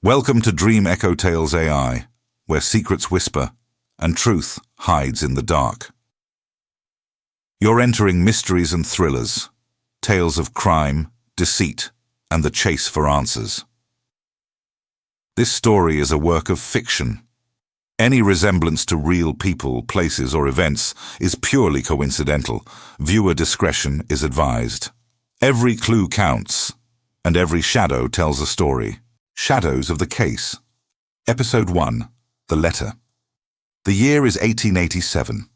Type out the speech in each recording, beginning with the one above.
Welcome to Dream EchoTails AI, where secrets whisper and truth hides in the dark. You're entering mysteries and thrillers, tales of crime, deceit, and the chase for answers. This story is a work of fiction. Any resemblance to real people, places, or events is purely coincidental. Viewer discretion is advised. Every clue counts, and every shadow tells a story. Shadows of the Case. Episode 1. The Letter. The year is 1887.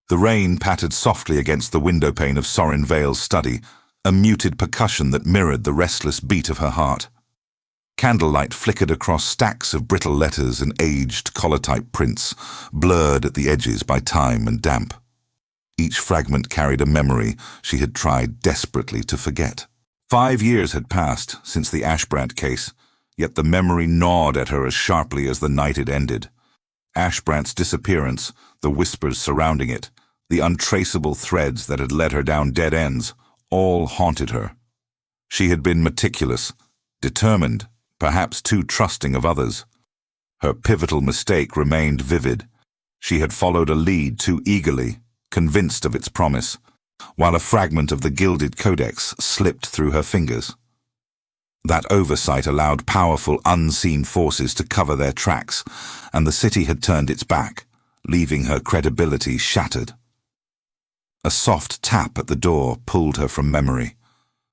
The rain pattered softly against the windowpane of Soryn Vale's study, a muted percussion that mirrored the restless beat of her heart. Candlelight flickered across stacks of brittle letters and aged collar-type prints, blurred at the edges by time and damp. Each fragment carried a memory she had tried desperately to forget. 5 years had passed since the Ashbrant Case, yet the memory gnawed at her as sharply as the night it ended. Ashbrant's disappearance, the whispers surrounding it, the untraceable threads that had led her down dead ends, all haunted her. She had been meticulous, determined, perhaps too trusting of others. Her pivotal mistake remained vivid. She had followed a lead too eagerly, convinced of its promise, while a fragment of the gilded codex slipped through her fingers. That oversight allowed powerful, unseen forces to cover their tracks, and the city had turned its back, leaving her credibility shattered. A soft tap at the door pulled her from memory.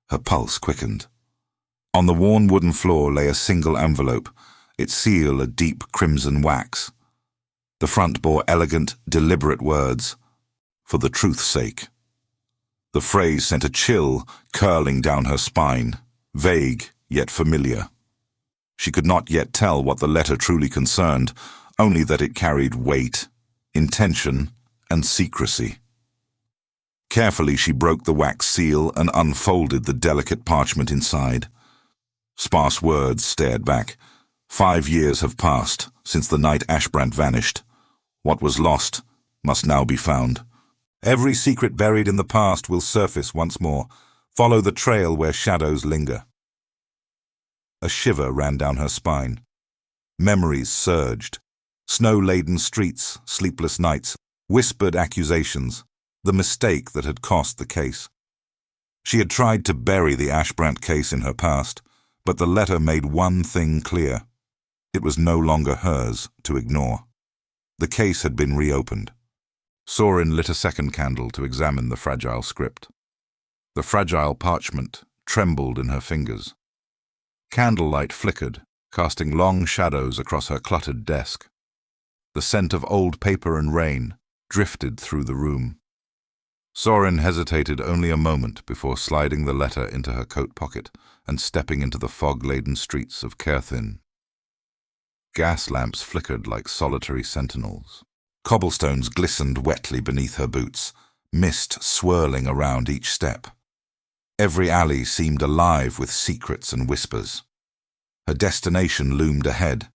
Her pulse quickened. On the worn wooden floor lay a single envelope, its seal a deep crimson wax. The front bore elegant, deliberate words, "For the truth's sake." The phrase sent a chill curling down her spine, vague yet familiar. She could not yet tell what the letter truly concerned, only that it carried weight, intention, and secrecy. Carefully she broke the wax seal and unfolded the delicate parchment inside. Sparse words stared back. 5 years have passed since the night Ashbrant vanished. What was lost must now be found. Every secret buried in the past will surface once more. Follow the trail where shadows linger. A shiver ran down her spine. Memories surged. Snow-laden streets, sleepless nights, whispered accusations, the mistake that had cost the case. She had tried to bury the Ashbrant case in her past, but the letter made one thing clear. It was no longer hers to ignore. The case had been reopened. Soryn lit a second candle to examine the fragile script. The fragile parchment trembled in her fingers. Candlelight flickered, casting long shadows across her cluttered desk. The scent of old paper and rain drifted through the room. Soryn hesitated only a moment before sliding the letter into her coat pocket and stepping into the fog-laden streets of Caerthyn. Gas lamps flickered like solitary sentinels. Cobblestones glistened wetly beneath her boots, mist swirling around each step. Every alley seemed alive with secrets and whispers. Her destination loomed ahead.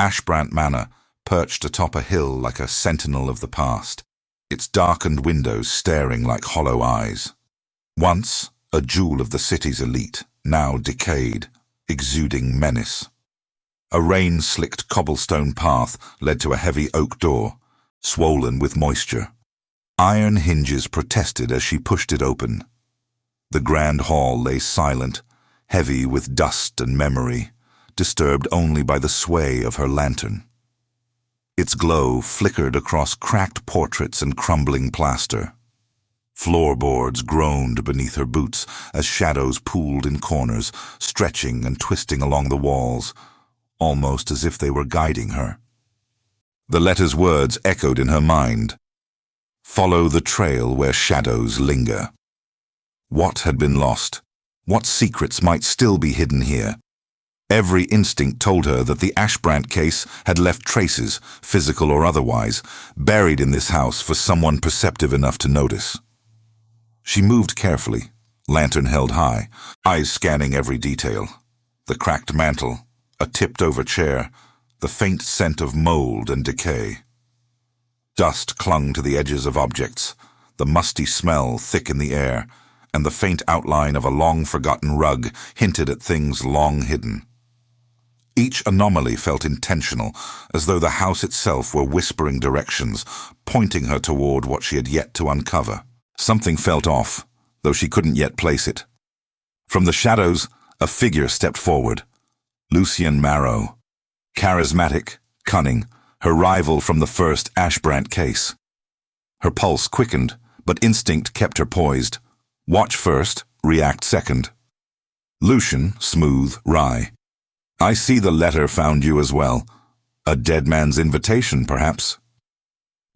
Ashbrant Manor, perched atop a hill like a sentinel of the past, its darkened windows staring like hollow eyes. Once a jewel of the city's elite, now decayed, exuding menace. A rain-slicked cobblestone path led to a heavy oak door, swollen with moisture. Iron hinges protested as she pushed it open. The grand hall lay silent, heavy with dust and memory, disturbed only by the sway of her lantern. Its glow flickered across cracked portraits and crumbling plaster. Floorboards groaned beneath her boots as shadows pooled in corners, stretching and twisting along the walls, almost as if they were guiding her. The letter's words echoed in her mind. "Follow the trail where shadows linger." What had been lost? What secrets might still be hidden here? Every instinct told her that the Ashbrant case had left traces, physical or otherwise, buried in this house for someone perceptive enough to notice. She moved carefully, lantern held high, eyes scanning every detail. The cracked mantel, a tipped-over chair, the faint scent of mold and decay. Dust clung to the edges of objects, the musty smell thick in the air, and the faint outline of a long-forgotten rug hinted at things long hidden. Each anomaly felt intentional, as though the house itself were whispering directions, pointing her toward what she had yet to uncover. Something felt off, though she couldn't yet place it. From the shadows, a figure stepped forward. Lucien Marrow. Charismatic, cunning, her rival from the first Ashbrant Case. Her pulse quickened, but instinct kept her poised. Watch first, react second. Lucien, smooth, wry. I see the letter found you as well. A dead man's invitation, perhaps?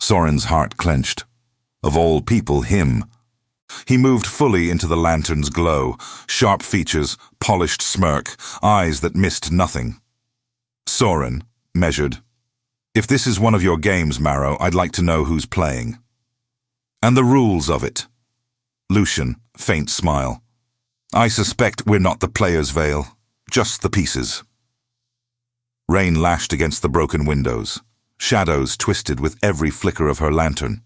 Soryn's heart clenched. Of all people, him. He moved fully into the lantern's glow, sharp features, polished smirk, eyes that missed nothing. Soryn, measured. If this is one of your games, Marrow, I'd like to know who's playing. And the rules of it. Lucien, faint smile. I suspect we're not the players, Vale, just the pieces. Rain lashed against the broken windows. Shadows twisted with every flicker of her lantern,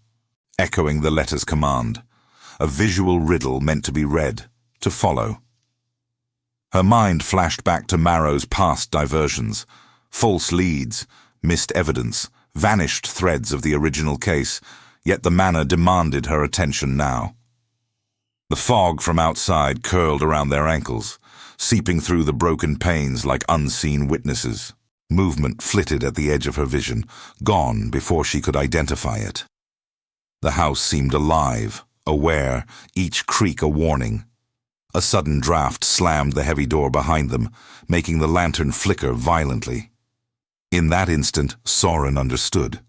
echoing the letter's command. A visual riddle meant to be read, to follow. Her mind flashed back to Marrow's past diversions, false leads, missed evidence, vanished threads of the original case, yet the manor demanded her attention now. The fog from outside curled around their ankles, seeping through the broken panes like unseen witnesses. Movement flitted at the edge of her vision, gone before she could identify it. The house seemed alive, aware, each creak a warning. A sudden draft slammed the heavy door behind them, making the lantern flicker violently. In that instant, Soryn understood.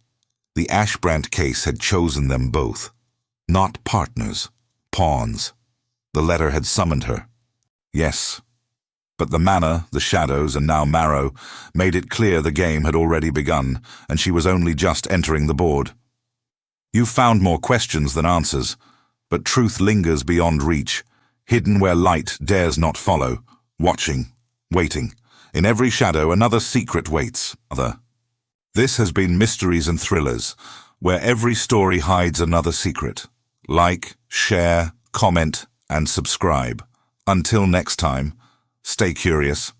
The Ashbrant Case had chosen them both. Not partners, pawns. The letter had summoned her. Yes. But the manor, the shadows, and now Marrow made it clear the game had already begun, and she was only just entering the board. You've found more questions than answers, but truth lingers beyond reach, hidden where light dares not follow, watching, waiting. In every shadow, another secret waits. This has been Mysteries and Thrillers, where every story hides another secret. Like, share, comment, and subscribe. Until next time, stay curious.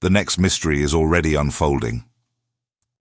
The next mystery is already unfolding.